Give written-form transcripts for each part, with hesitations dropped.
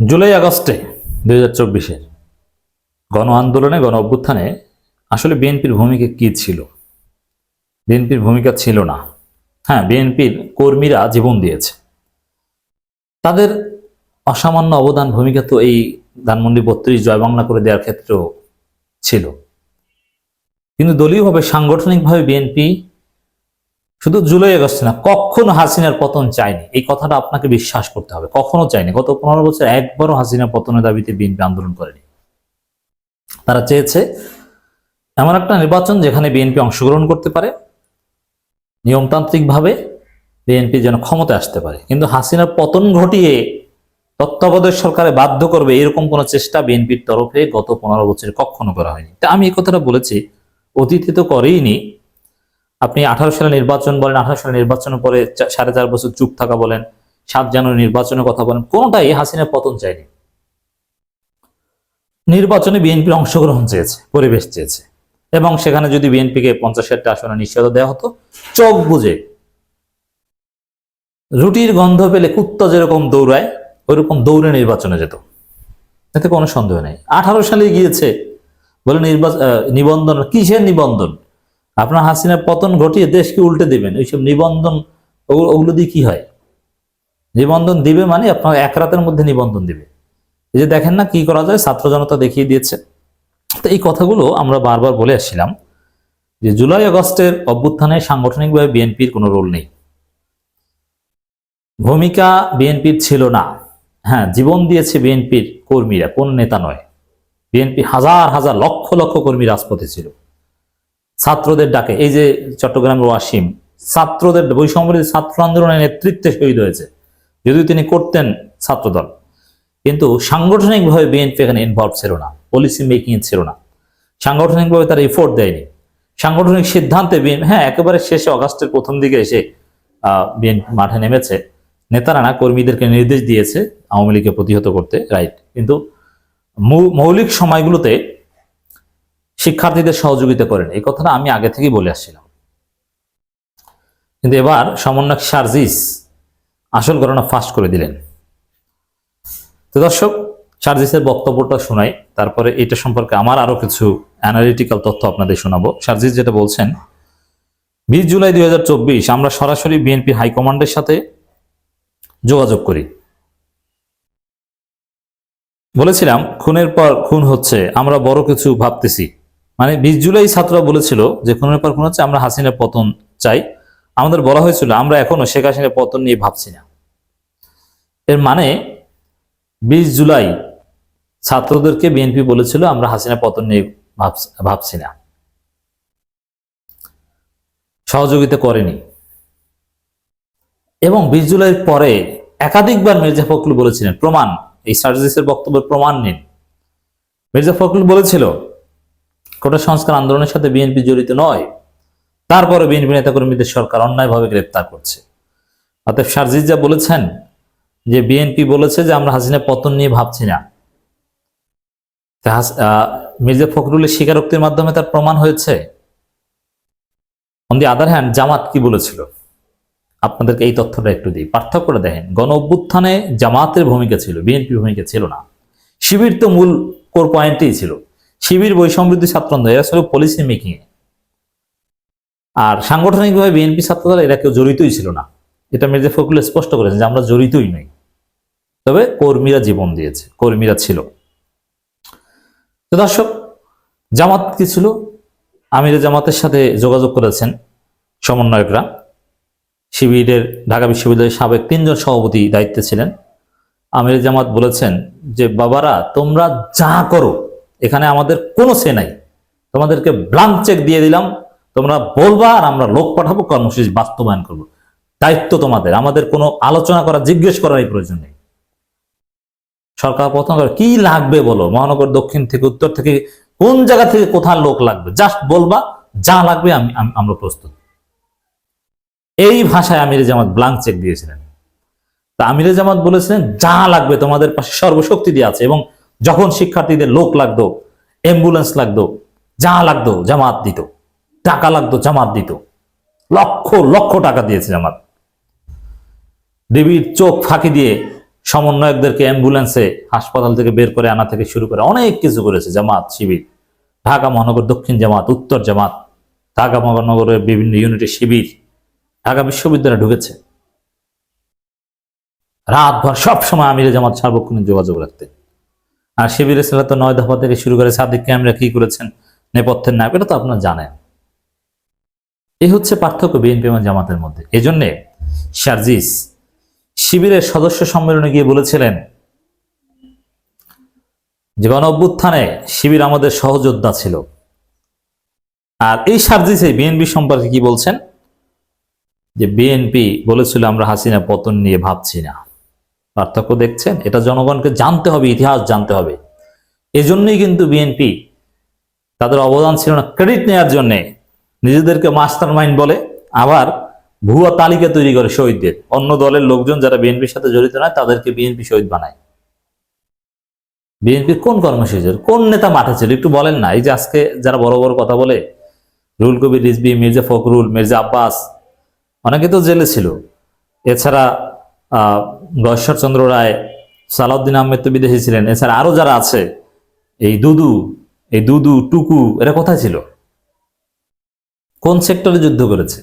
জুলাই আগস্টে 2024-এর গণ আন্দোলনে গণ অভ্যুত্থানে আসলে বিএনপির ভূমিকা কি ছিল? বিএনপির ভূমিকা ছিল না। হ্যাঁ, বিএনপির কর্মীরা জীবন দিয়েছে। তাদের অসামান্য অবদান ভূমিকা তো এই ধানমন্ডি 32 জয় বাংলা করে দেওয়ার ক্ষেত্রেও ছিল। কিন্তু দলীয়ভাবে সাংগঠনিকভাবে বিএনপি শুধু জুলাই আগস্ট না, কখনো হাসিনার পতন চায়নি। এই কথাটা আপনাকে বিশ্বাস করতে হবে। কখনো চায়নি। গত 15 বছর একবারও হাসিনার পতনের দাবিতে বিএনপি আন্দোলন করেনি। তারা চেয়েছে এমন একটা নির্বাচন যেখানে বিএনপি অংশগ্রহণ করতে পারে, নিয়মতান্ত্রিকভাবে বিএনপি যেন ক্ষমতায় আসতে পারে। কিন্তু হাসিনার পতন ঘটিয়ে তত্ত্বাবধায়ক সরকারে বাধ্য করবে এরকম কোনো চেষ্টা বিএনপির তরফে গত 15 বছরে কখনো করা হয়নি। তা আমি এই কথাটা বলেছি, অতীতে তো করেইনি। আপনি 18 সালে নির্বাচন বলেন, 18 সালে নির্বাচনের পরে 4.5 বছর চুপ থাকা বলেন, 7 জানুয়ারি নির্বাচনের কথা বলেন, কোনোটাই হাসিনার পতন চায়নি। নির্বাচনে বিএনপির অংশগ্রহণ চেয়েছে, পরিবেশ চেয়েছে, এবং সেখানে যদি বিএনপিকে 50-60টা আসনে নিশ্চয়তা দেওয়া হতো, চোখ বুঝে রুটির গন্ধ পেলে কুত্তা যেরকম দৌড়ায় ওইরকম দৌড়ে নির্বাচনে যেত, এতে কোনো সন্দেহ নেই। 18 সালে গিয়েছে বলে নিবন্ধন, কিসের নিবন্ধন? আপনার হাসিনার পতন ঘটিয়ে দেশকে উল্টে দিবেন, ওইসব নিবন্ধন ওগুলো দিয়ে কি হয়? নিবন্ধন দিবে মানে আপনার এক রাতের মধ্যে নিবন্ধন দিবে। এই যে দেখেন না কি করা যায়, ছাত্র জনতা দেখিয়ে দিয়েছে। তো এই কথাগুলো আমরা বারবার বলে আসছিলাম যে জুলাই আগস্টের অভ্যুত্থানে সাংগঠনিকভাবে বিএনপির কোনো রোল নেই, ভূমিকা বিএনপির ছিল না। হ্যাঁ, জীবন দিয়েছে বিএনপির কর্মীরা, কোন নেতা নয়। বিএনপি হাজার হাজার লক্ষ লক্ষ কর্মী রাজপথে ছিল ছাত্রদের ডাকে। এই যে চট্টগ্রামের ওয়াসিম ছাত্রদের বৈষম্যবিরোধী ছাত্র আন্দোলনের নেতৃত্বে শহীদ হয়েছে, যদিও তিনি করতেন ছাত্রদল, কিন্তু সাংগঠনিকভাবে বিএনপি এখানে ইনভলভ ছিল না, পলিসি মেকিং ছিল না, সাংগঠনিকভাবে তারা এফোর্ট দেয়নি। সাংগঠনিক সিদ্ধান্তে হ্যাঁ, একেবারে শেষে অগাস্টের প্রথম দিকে এসে বিএনপি মাঠে নেমেছে, নেতারা না, কর্মীদেরকে নির্দেশ দিয়েছে আওয়ামী লীগকে প্রতিহত করতে, রাইট। কিন্তু মৌলিক সময়গুলোতে শিক্ষার্থীদের সহযোগিতা করেন, এই কথাটা আমি আগে থেকেই বলে আসছিলাম। কিন্তু এবার সমন্বয়ক সার্জিস আসল ঘটনা ফাঁস করে দিলেন। তো দর্শক, সার্জিসের বক্তব্যটা শোনাই, তারপরে এটা সম্পর্কে আমার আরো কিছু অ্যানালিটিক্যাল তথ্য আপনাদের শোনাবো। সার্জিস যেটা বলছেন, 20 জুলাই 2024 আমরা সরাসরি বিএনপি হাইকমান্ডের সাথে যোগাযোগ করি। বলেছিলাম খুনের পর খুন হচ্ছে, আমরা বড় কিছু ভাবতেছি। মানে 20 জুলাই ছাত্ররা বলেছিল যে খুনের পর খুন হচ্ছে, আমরা হাসিনার পতন চাই। আমাদের বলা হয়েছিল আমরা এখনো শেখ হাসিনার পতন নিয়ে ভাবছি না। এর মানে 20 জুলাই ছাত্রদেরকে বিএনপি বলেছিল আমরা হাসিনা পতন নিয়ে ভাবছি না, সহযোগিতা করেনি। এবং 20 জুলাইয়ের পরে একাধিকবার মির্জা ফখরুল বলেছিলেন, প্রমাণ, এই সার্জিসের বক্তব্যের প্রমাণ নিন। মির্জা ফখরুল বলেছিল কোটা সংস্কার আন্দোলনের সাথে বিএনপি জড়িত নয়, তারপরে বিএনপি নেতাকর্মীদের সরকার অন্যায়ভাবে গ্রেপ্তার করছে। অতএব সার্জিস যা বলেছেন যে বিএনপি বলেছে যে আমরা হাসিনা পতন নিয়ে ভাবছি না, মির্জা ফখরুলের স্বীকারোক্তির মাধ্যমে তার প্রমাণ হয়েছে। অন দি আদার হ্যান্ড, জামাত কি বলেছিল আপনাদেরকে এই তথ্যটা একটু দিই, পার্থক্যটা দেখেন। গণ অভ্যুত্থানে জামাতের ভূমিকা ছিল, বিএনপির ভূমিকা ছিল না। শিবির তো মূল কোর পয়েন্টেই ছিল, শিবির বৈষম্যবিরোধী ছাত্র আন্দোলন, এরা ছিল পলিসি মেকিং এ। আর সাংগঠনিকভাবে বিএনপি ছাত্রদল এরা কেউ জড়িতই ছিল না। এটা মির্জা ফখরুল স্পষ্ট করেছেন যে আমরা জড়িতই নই, তবে কর্মীরা জীবন দিয়েছে, কর্মীরা ছিল। তো দর্শক, জামাত কি ছিল? আমিরে জামাতের সাথে যোগাযোগ করেছেন সমন্বয়করা। শিবিরের ঢাকা বিশ্ববিদ্যালয়ের সাবেক 3 জন সভাপতি দায়িত্বে ছিলেন। আমিরে জামাত বলেছেন যে বাবারা তোমরা যা করো, এখানে আমাদের কোনো সে নাই, তোমাদেরকে ব্লাঙ্ক চেক দিয়ে দিলাম, তোমরা বলবা আর আমরা লোক পাঠাবো, কর্মসূচি বাস্তবায়ন করবো, দায়িত্ব তোমাদের, আমাদের কোনো আলোচনা করা, জিজ্ঞেস করার প্রয়োজন নেই। সরকার প্রথম কি লাগবে বলো, মহানগর দক্ষিণ থেকে উত্তর থেকে কোন জায়গা থেকে কোথায় লোক লাগবে, জাস্ট বলবা, যা লাগবে আমরা প্রস্তুত। এই ভাষায় আমিরে জামাত ব্লাঙ্ক চেক দিয়েছিলেন। তা আমিরে জামাত বলেছিলেন যা লাগবে তোমাদের পাশে সর্বশক্তি দিয়ে আছে, এবং যখন শিক্ষার্থীদের লোক লাগতো, অ্যাম্বুলেন্স লাগতো, যা লাগতো জামাত দিত, টাকা লাগতো জামাত দিত, লক্ষ লক্ষ টাকা দিয়েছে জামাত। দেবীর চোখ ফাঁকি দিয়ে সমন্বয়কদেরকে অ্যাম্বুলেন্সে হাসপাতাল থেকে বের করে আনা থেকে শুরু করে অনেক কিছু করেছে জামাত শিবির। ঢাকা মহানগর দক্ষিণ জামাত, উত্তর জামাত, ঢাকা মহানগরের বিভিন্ন ইউনিটের শিবির, ঢাকা বিশ্ববিদ্যালয়ে ঢুকেছে। রাতভর সবসময় আমিরে জামাত সার্বক্ষণিক যোগাযোগ রাখতেন। আর শিবিরের ছেলে তো 9 দফা থেকে শুরু করে সাদিক ক্যামেরা কি করেছেন, নেপথ্যের নায়ক, এটা তো আপনারা জানেন। এই হচ্ছে পার্থক্য বিএনপি এবং জামাতের মধ্যে। এজন্যে শারজিস শিবিরের সদস্য সম্মেলনে গিয়ে বলেছিলেন যে গণ অভ্যুত্থানে শিবির আমাদের সহযোদ্ধা ছিল। আর এই শারজিসে বিএনপি সম্পর্কে কি বলছেন, যে বিএনপি বলেছিল আমরা হাসিনা পতন নিয়ে ভাবছি না। পার্থক্য দেখছেন? এটা জনগণকে জানতে হবে, ইতিহাস জানতে হবে। এজন্যই কিন্তু বিএনপি তাদের অবদান ছিল না ক্রেডিট নেওয়ার জন্যে, নিজেদেরকে মাস্টার মাইন্ড বলে, আবার ভুয়া তালিকা তৈরি করে শহীদদের। অন্য দলের লোকজন যারা বিএনপির সাথে জড়িত নয় তাদেরকে বিএনপি শহীদ বানায়। বিএনপির কোন কর্মসূচি, কোন নেতা মাঠে ছিল একটু বলেন না। এই যে আজকে যারা বড় বড় কথা বলে, রুহুল কবির রিজভী, মির্জা ফখরুল, মির্জা আব্বাস, অনেকে তো জেলে ছিল। এছাড়া গশ্বরচন্দ্র রায়, সালাউদ্দিন আহমেদ তো বিদেশি ছিলেন। এছাড়া আরো যারা আছে, এই দুদু টুকু, এরা কোথায় ছিল? কোন সেক্টরে যুদ্ধ করেছে?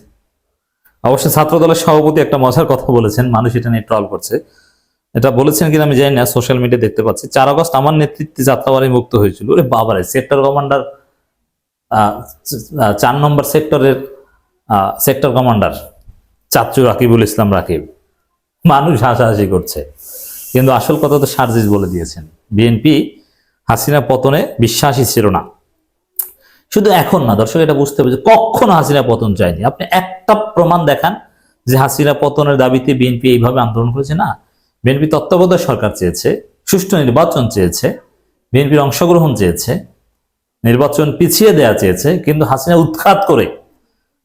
অবশ্য ছাত্র দলের সভাপতি একটা মজার কথা বলেছেন, মানুষ এটা নিয়ে ট্রল করছে। এটা বলেছেন কিনা আমি জানি না, সোশ্যাল মিডিয়া দেখতে পাচ্ছি। 4 আগস্ট আমার নেতৃত্বে যাত্রাবাড়ি মুক্ত হয়েছিল। ওরে বাবারে, সেক্টর কমান্ডার, 4 নম্বর সেক্টরের সেক্টর কমান্ডার চাচ্চু রাকিবুল ইসলাম রাকিব। মানুষ হাসাহাসি করছে, কিন্তু আসল কথা তো শারজিস বলে দিয়েছেন। বিএনপি হাসিনা পতনে বিশ্বাসী ছিল না। শুধু এখন না দর্শক, এটা বুঝতে হবে যে কখনো হাসিনা পতন চায়নি। আপনি একটা প্রমাণ দেখান যে হাসিনা পতনের দাবিতে বিএনপি এইভাবে আন্দোলন করেছে। না, বিএনপি তত্ত্বাবধায়ক সরকার চেয়েছে, সুষ্ঠু নির্বাচন চেয়েছে, বিএনপির অংশগ্রহণ চেয়েছে, নির্বাচন পিছিয়ে দেয়া চেয়েছে, কিন্তু হাসিনা উৎখাত করে,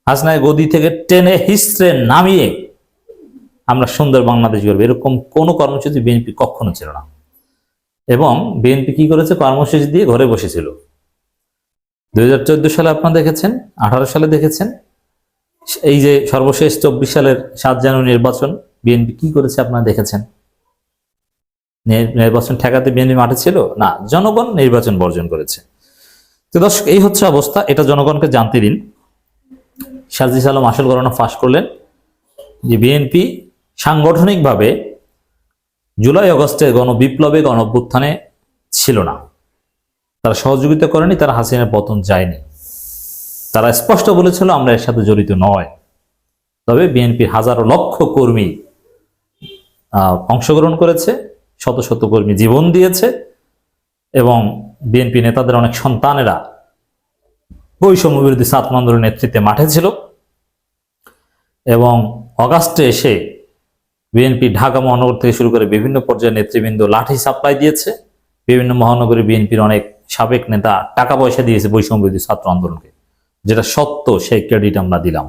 হাসিনার গদি থেকে টেনে হিস্ট্রে নামিয়ে আমরা সুন্দর বাংলাদেশ করবো, এরকম কোনো কর্মসূচি বিএনপি কখনো ছিল না। এবং বিএনপি কি করেছে, কর্মসূচি দিয়ে ঘরে বসেছিল। 2014 সালে আপনারা দেখেছেন, 18 সালে দেখেছেন, এই যে সর্বশেষ 24 সালের 7 জানুয়ারি নির্বাচন, বিএনপি কি করেছে আপনারা দেখেছেন। নির্বাচন ঠেকাতে বিএনপি মাঠে ছিল না, জনগণ নির্বাচন বর্জন করেছে। তো দর্শক, এই হচ্ছে অবস্থা, এটা জনগণকে জানতে দিন। শারজিস আলম আসল ঘটনা ফাঁস করলেন যে বিএনপি সাংগঠনিকভাবে জুলাই আগস্টের গণবিপ্লবে, গণ অভ্যুত্থানে ছিল না। তারা সহযোগিতা করেনি, তারা হাসিনার পতন চায়নি। তারা স্পষ্ট বলেছিল আমরা এর সাথে জড়িত নয়। তবে বিএনপির হাজারো লক্ষ কর্মী অংশগ্রহণ করেছে, শত শত কর্মী জীবন দিয়েছে, এবং বিএনপি নেতাদের অনেক সন্তানেরা বৈষম্য বিরোধী ছাত্র আন্দোলনের নেতৃত্বে মাঠে ছিল। এবং অগাস্টে এসে বিএনপি ঢাকা মহানগর থেকে শুরু করে বিভিন্ন পর্যায়ে নেতৃবৃন্দ লাঠি সাপ্লাই দিয়েছে। বিভিন্ন মহানগরে বিএনপির অনেক সাবেক নেতা টাকা পয়সা দিয়েছে বৈষম্য বিরোধী ছাত্র আন্দোলনকে, যেটা সত্য, সেই ক্রেডিট আমরা দিলাম।